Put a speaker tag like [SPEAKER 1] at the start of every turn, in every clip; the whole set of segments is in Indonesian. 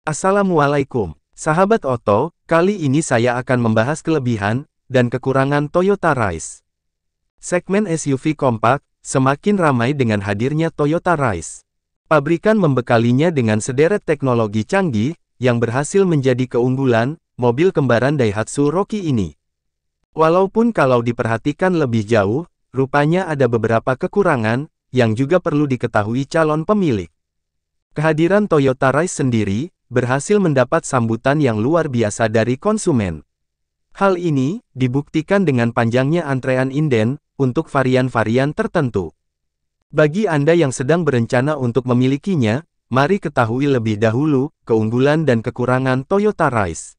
[SPEAKER 1] Assalamualaikum, sahabat Oto. Kali ini saya akan membahas kelebihan dan kekurangan Toyota Rise. Segmen SUV kompak semakin ramai dengan hadirnya Toyota Rise. Pabrikan membekalinya dengan sederet teknologi canggih yang berhasil menjadi keunggulan mobil kembaran Daihatsu Rocky ini. Walaupun kalau diperhatikan lebih jauh, rupanya ada beberapa kekurangan yang juga perlu diketahui calon pemilik. Kehadiran Toyota Rise sendiri berhasil mendapat sambutan yang luar biasa dari konsumen. Hal ini dibuktikan dengan panjangnya antrean inden untuk varian-varian tertentu. Bagi Anda yang sedang berencana untuk memilikinya, mari ketahui lebih dahulu keunggulan dan kekurangan Toyota Rise.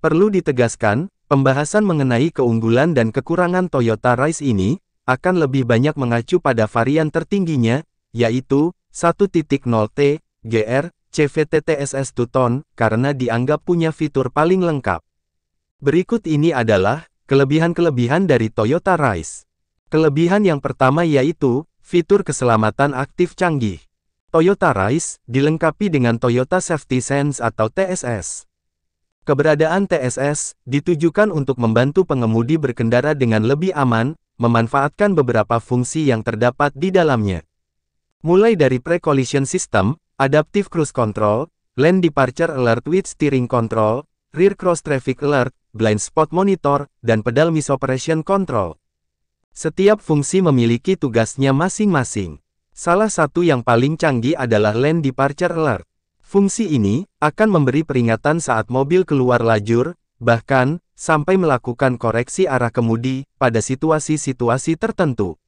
[SPEAKER 1] Perlu ditegaskan, pembahasan mengenai keunggulan dan kekurangan Toyota Rise ini akan lebih banyak mengacu pada varian tertingginya, yaitu 1.0T GR CVT TSS 2-ton, karena dianggap punya fitur paling lengkap. Berikut ini adalah kelebihan-kelebihan dari Toyota Rise. Kelebihan yang pertama yaitu fitur keselamatan aktif canggih. Toyota Rise dilengkapi dengan Toyota Safety Sense atau TSS. Keberadaan TSS ditujukan untuk membantu pengemudi berkendara dengan lebih aman, memanfaatkan beberapa fungsi yang terdapat di dalamnya. Mulai dari Pre-Collision System, Adaptive Cruise Control, Lane Departure Alert with Steering Control, Rear Cross Traffic Alert, Blind Spot Monitor, dan pedal Misoperation Control. Setiap fungsi memiliki tugasnya masing-masing. Salah satu yang paling canggih adalah Lane Departure Alert. Fungsi ini akan memberi peringatan saat mobil keluar lajur, bahkan sampai melakukan koreksi arah kemudi pada situasi-situasi tertentu.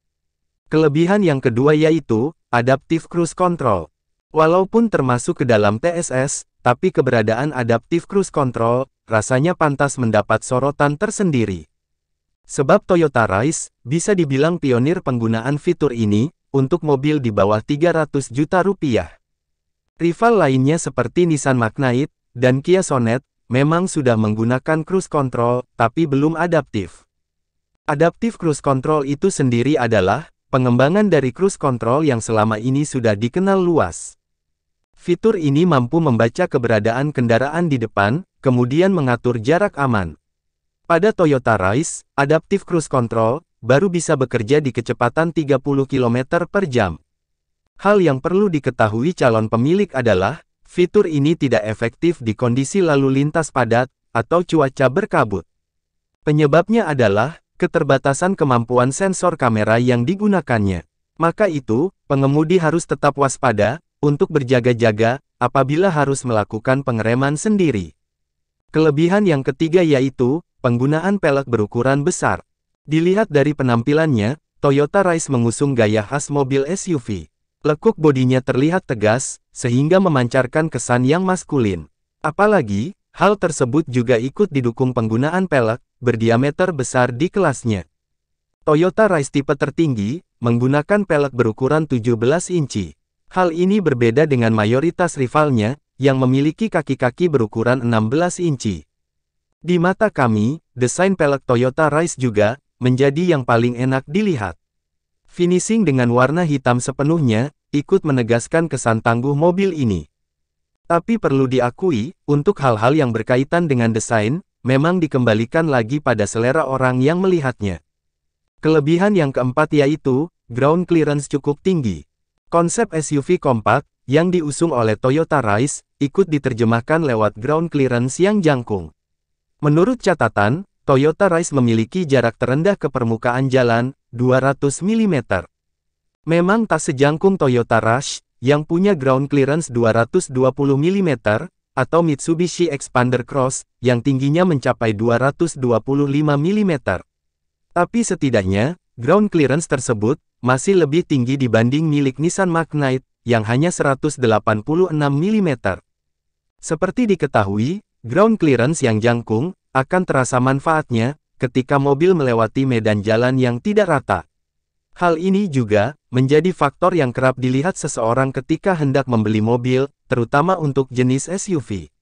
[SPEAKER 1] Kelebihan yang kedua yaitu Adaptive Cruise Control. Walaupun termasuk ke dalam TSS, tapi keberadaan Adaptive Cruise Control rasanya pantas mendapat sorotan tersendiri. Sebab Toyota Rise bisa dibilang pionir penggunaan fitur ini untuk mobil di bawah 300 juta rupiah. Rival lainnya seperti Nissan Magnite dan Kia Sonet memang sudah menggunakan cruise control tapi belum adaptif. Adaptive Cruise Control itu sendiri adalah pengembangan dari cruise control yang selama ini sudah dikenal luas. Fitur ini mampu membaca keberadaan kendaraan di depan, kemudian mengatur jarak aman. Pada Toyota Rise, Adaptive Cruise Control baru bisa bekerja di kecepatan 30 km per jam. Hal yang perlu diketahui calon pemilik adalah, fitur ini tidak efektif di kondisi lalu lintas padat atau cuaca berkabut. Penyebabnya adalah keterbatasan kemampuan sensor kamera yang digunakannya. Maka itu, pengemudi harus tetap waspada untuk berjaga-jaga apabila harus melakukan pengereman sendiri. Kelebihan yang ketiga yaitu penggunaan pelek berukuran besar. Dilihat dari penampilannya, Toyota Rise mengusung gaya khas mobil SUV. Lekuk bodinya terlihat tegas, sehingga memancarkan kesan yang maskulin. Apalagi, hal tersebut juga ikut didukung penggunaan pelek berdiameter besar di kelasnya. Toyota Rise tipe tertinggi menggunakan pelek berukuran 17 inci. Hal ini berbeda dengan mayoritas rivalnya, yang memiliki kaki-kaki berukuran 16 inci. Di mata kami, desain pelek Toyota Rise juga menjadi yang paling enak dilihat. Finishing dengan warna hitam sepenuhnya, ikut menegaskan kesan tangguh mobil ini. Tapi perlu diakui, untuk hal-hal yang berkaitan dengan desain, memang dikembalikan lagi pada selera orang yang melihatnya. Kelebihan yang keempat yaitu, ground clearance cukup tinggi. Konsep SUV kompak, yang diusung oleh Toyota Rise, ikut diterjemahkan lewat ground clearance yang jangkung. Menurut catatan, Toyota Rise memiliki jarak terendah ke permukaan jalan, 200 mm. Memang tak sejangkung Toyota Rush, yang punya ground clearance 220 mm, atau Mitsubishi Expander Cross, yang tingginya mencapai 225 mm. Tapi setidaknya, ground clearance tersebut masih lebih tinggi dibanding milik Nissan Magnite, yang hanya 186 mm. Seperti diketahui, ground clearance yang jangkung akan terasa manfaatnya ketika mobil melewati medan jalan yang tidak rata. Hal ini juga menjadi faktor yang kerap dilihat seseorang ketika hendak membeli mobil, terutama untuk jenis SUV.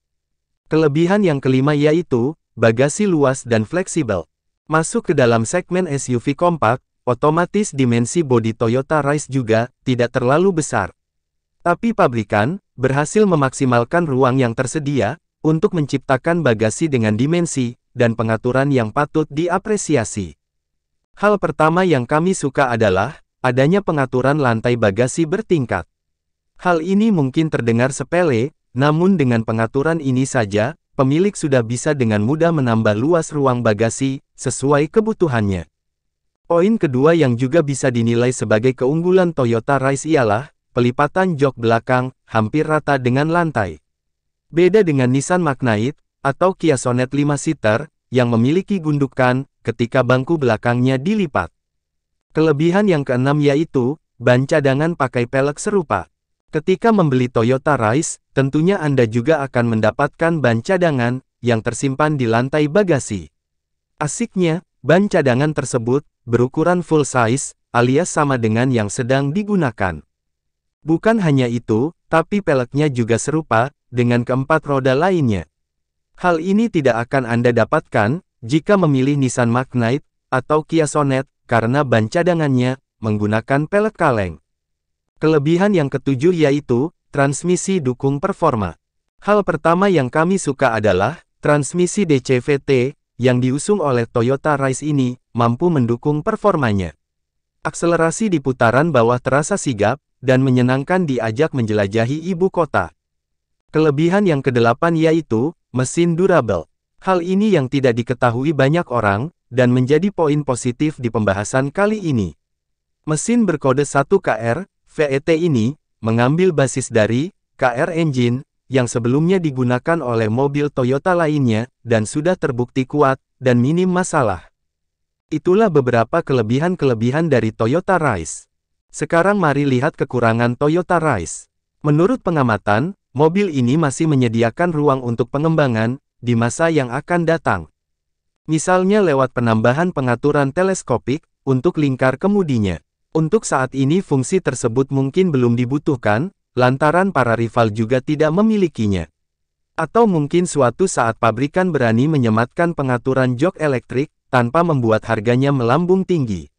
[SPEAKER 1] Kelebihan yang kelima yaitu bagasi luas dan fleksibel. Masuk ke dalam segmen SUV kompak, otomatis dimensi bodi Toyota Rise juga tidak terlalu besar. Tapi pabrikan berhasil memaksimalkan ruang yang tersedia untuk menciptakan bagasi dengan dimensi dan pengaturan yang patut diapresiasi. Hal pertama yang kami suka adalah adanya pengaturan lantai bagasi bertingkat. Hal ini mungkin terdengar sepele, namun dengan pengaturan ini saja, pemilik sudah bisa dengan mudah menambah luas ruang bagasi sesuai kebutuhannya. Poin kedua yang juga bisa dinilai sebagai keunggulan Toyota Rise ialah pelipatan jok belakang hampir rata dengan lantai. Beda dengan Nissan Magnite atau Kia Sonet 5-seater yang memiliki gundukan ketika bangku belakangnya dilipat. Kelebihan yang keenam yaitu ban cadangan pakai pelek serupa. Ketika membeli Toyota Rise, tentunya Anda juga akan mendapatkan ban cadangan yang tersimpan di lantai bagasi. Asiknya, ban cadangan tersebut berukuran full size alias sama dengan yang sedang digunakan. Bukan hanya itu, tapi peleknya juga serupa dengan keempat roda lainnya. Hal ini tidak akan Anda dapatkan jika memilih Nissan Magnite atau Kia Sonet karena ban cadangannya menggunakan pelek kaleng. Kelebihan yang ketujuh yaitu transmisi dukung performa. Hal pertama yang kami suka adalah transmisi DCVT yang diusung oleh Toyota Rise ini mampu mendukung performanya. Akselerasi di putaran bawah terasa sigap dan menyenangkan diajak menjelajahi ibu kota. Kelebihan yang kedelapan yaitu mesin durable. Hal ini yang tidak diketahui banyak orang dan menjadi poin positif di pembahasan kali ini. Mesin berkode 1KR VET ini mengambil basis dari KR engine yang sebelumnya digunakan oleh mobil Toyota lainnya dan sudah terbukti kuat dan minim masalah. Itulah beberapa kelebihan-kelebihan dari Toyota Rise. Sekarang mari lihat kekurangan Toyota Rise. Menurut pengamatan, mobil ini masih menyediakan ruang untuk pengembangan di masa yang akan datang. Misalnya lewat penambahan pengaturan teleskopik untuk lingkar kemudinya. Untuk saat ini fungsi tersebut mungkin belum dibutuhkan, lantaran para rival juga tidak memilikinya. Atau mungkin suatu saat pabrikan berani menyematkan pengaturan jok elektrik tanpa membuat harganya melambung tinggi.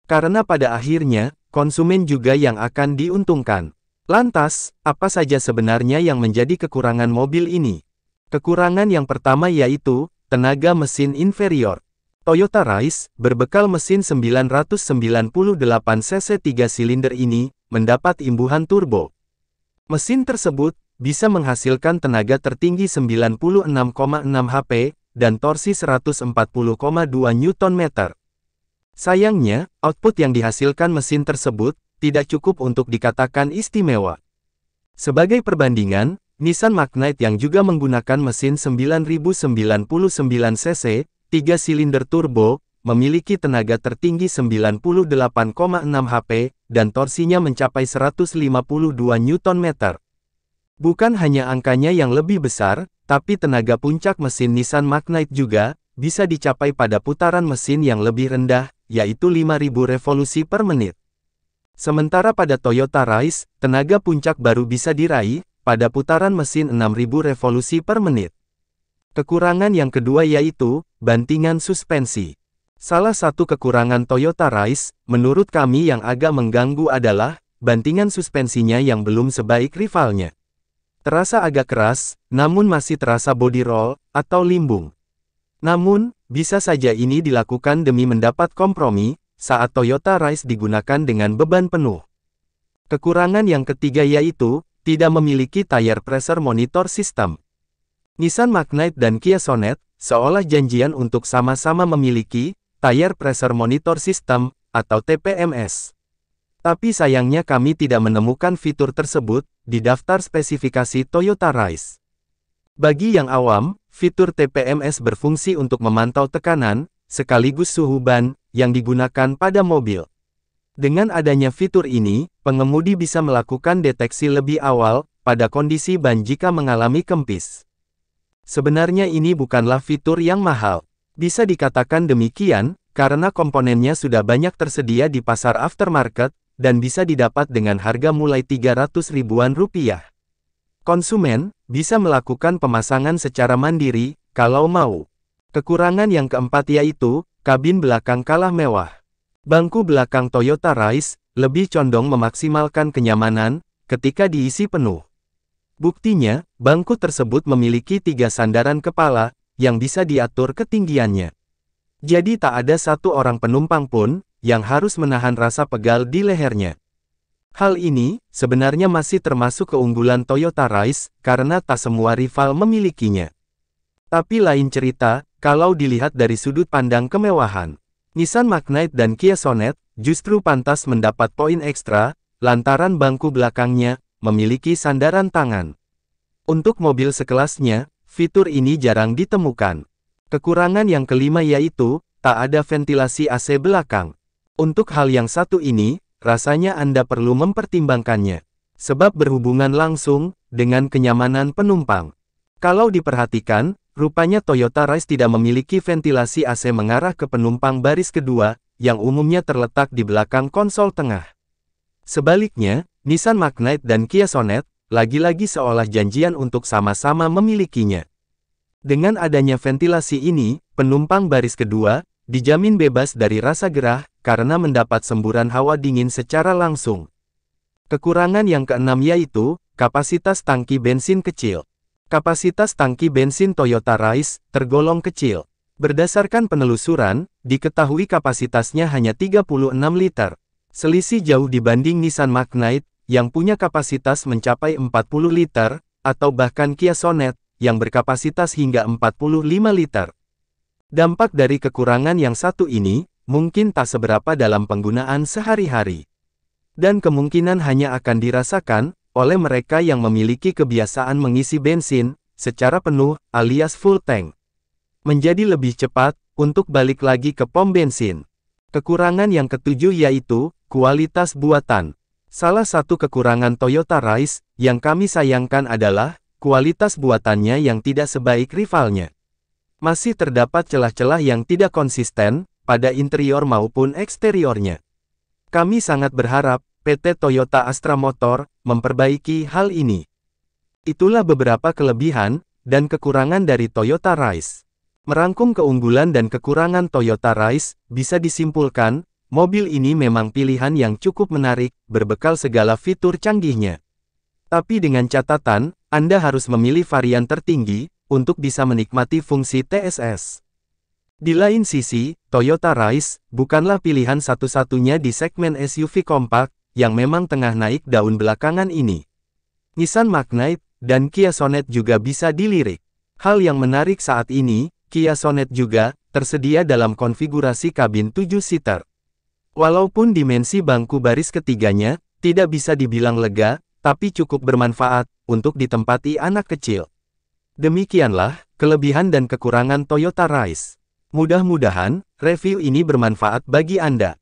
[SPEAKER 1] Karena pada akhirnya, konsumen juga yang akan diuntungkan. Lantas, apa saja sebenarnya yang menjadi kekurangan mobil ini? Kekurangan yang pertama yaitu tenaga mesin inferior. Toyota Rise, berbekal mesin 998 cc 3 silinder ini, mendapat imbuhan turbo. Mesin tersebut bisa menghasilkan tenaga tertinggi 96,6 HP dan torsi 140,2 Nm. Sayangnya, output yang dihasilkan mesin tersebut tidak cukup untuk dikatakan istimewa. Sebagai perbandingan, Nissan Magnite yang juga menggunakan mesin 9099 cc 3 silinder turbo, memiliki tenaga tertinggi 98,6 HP dan torsinya mencapai 152 Nm. Bukan hanya angkanya yang lebih besar, tapi tenaga puncak mesin Nissan Magnite juga bisa dicapai pada putaran mesin yang lebih rendah, yaitu 5000 revolusi per menit. Sementara pada Toyota Rise, tenaga puncak baru bisa diraih pada putaran mesin 6000 revolusi per menit. Kekurangan yang kedua yaitu bantingan suspensi. Salah satu kekurangan Toyota Rise, menurut kami yang agak mengganggu adalah bantingan suspensinya yang belum sebaik rivalnya. Terasa agak keras, namun masih terasa body roll atau limbung. Namun, bisa saja ini dilakukan demi mendapat kompromi saat Toyota Rise digunakan dengan beban penuh. Kekurangan yang ketiga yaitu tidak memiliki tire pressure monitor system. Nissan Magnite dan Kia Sonet seolah janjian untuk sama-sama memiliki tire pressure monitor system atau TPMS. Tapi sayangnya kami tidak menemukan fitur tersebut di daftar spesifikasi Toyota Rise. Bagi yang awam, fitur TPMS berfungsi untuk memantau tekanan, sekaligus suhu ban, yang digunakan pada mobil. Dengan adanya fitur ini, pengemudi bisa melakukan deteksi lebih awal, pada kondisi ban jika mengalami kempis. Sebenarnya ini bukanlah fitur yang mahal. Bisa dikatakan demikian, karena komponennya sudah banyak tersedia di pasar aftermarket, dan bisa didapat dengan harga mulai 300 ribuan rupiah. Konsumen bisa melakukan pemasangan secara mandiri, kalau mau. Kekurangan yang keempat yaitu, kabin belakang kalah mewah. Bangku belakang Toyota Rise lebih condong memaksimalkan kenyamanan, ketika diisi penuh. Buktinya, bangku tersebut memiliki 3 sandaran kepala, yang bisa diatur ketinggiannya. Jadi tak ada satu orang penumpang pun, yang harus menahan rasa pegal di lehernya. Hal ini, sebenarnya masih termasuk keunggulan Toyota Rise, karena tak semua rival memilikinya. Tapi lain cerita, kalau dilihat dari sudut pandang kemewahan. Nissan Magnite dan Kia Sonet, justru pantas mendapat poin ekstra, lantaran bangku belakangnya, memiliki sandaran tangan. Untuk mobil sekelasnya, fitur ini jarang ditemukan. Kekurangan yang kelima yaitu, tak ada ventilasi AC belakang. Untuk hal yang satu ini, rasanya Anda perlu mempertimbangkannya. Sebab berhubungan langsung, dengan kenyamanan penumpang. Kalau diperhatikan, rupanya Toyota Rise tidak memiliki ventilasi AC mengarah ke penumpang baris kedua, yang umumnya terletak di belakang konsol tengah. Sebaliknya, Nissan Magnite dan Kia Sonet, lagi-lagi seolah janjian untuk sama-sama memilikinya. Dengan adanya ventilasi ini, penumpang baris kedua, dijamin bebas dari rasa gerah, karena mendapat semburan hawa dingin secara langsung. Kekurangan yang keenam yaitu, kapasitas tangki bensin kecil. Kapasitas tangki bensin Toyota Rise, tergolong kecil. Berdasarkan penelusuran, diketahui kapasitasnya hanya 36 liter. Selisih jauh dibanding Nissan Magnite, yang punya kapasitas mencapai 40 liter, atau bahkan Kia Sonet, yang berkapasitas hingga 45 liter. Dampak dari kekurangan yang satu ini, mungkin tak seberapa dalam penggunaan sehari-hari. Dan kemungkinan hanya akan dirasakan, oleh mereka yang memiliki kebiasaan mengisi bensin, secara penuh, alias full tank. Menjadi lebih cepat, untuk balik lagi ke pom bensin. Kekurangan yang ketujuh yaitu, kualitas buatan. Salah satu kekurangan Toyota Rise, yang kami sayangkan adalah, kualitas buatannya yang tidak sebaik rivalnya. Masih terdapat celah-celah yang tidak konsisten, pada interior maupun eksteriornya. Kami sangat berharap, PT Toyota Astra Motor, memperbaiki hal ini. Itulah beberapa kelebihan, dan kekurangan dari Toyota Rise. Merangkum keunggulan dan kekurangan Toyota Rise, bisa disimpulkan, mobil ini memang pilihan yang cukup menarik, berbekal segala fitur canggihnya. Tapi dengan catatan, Anda harus memilih varian tertinggi, untuk bisa menikmati fungsi TSS. Di lain sisi, Toyota Rise, bukanlah pilihan satu-satunya di segmen SUV kompak, yang memang tengah naik daun belakangan ini. Nissan Magnite, dan Kia Sonet juga bisa dilirik. Hal yang menarik saat ini, Kia Sonet juga, tersedia dalam konfigurasi kabin 7-seater. Walaupun dimensi bangku baris ketiganya, tidak bisa dibilang lega, tapi cukup bermanfaat, untuk ditempati anak kecil. Demikianlah, kelebihan dan kekurangan Toyota Rise. Mudah-mudahan, review ini bermanfaat bagi Anda.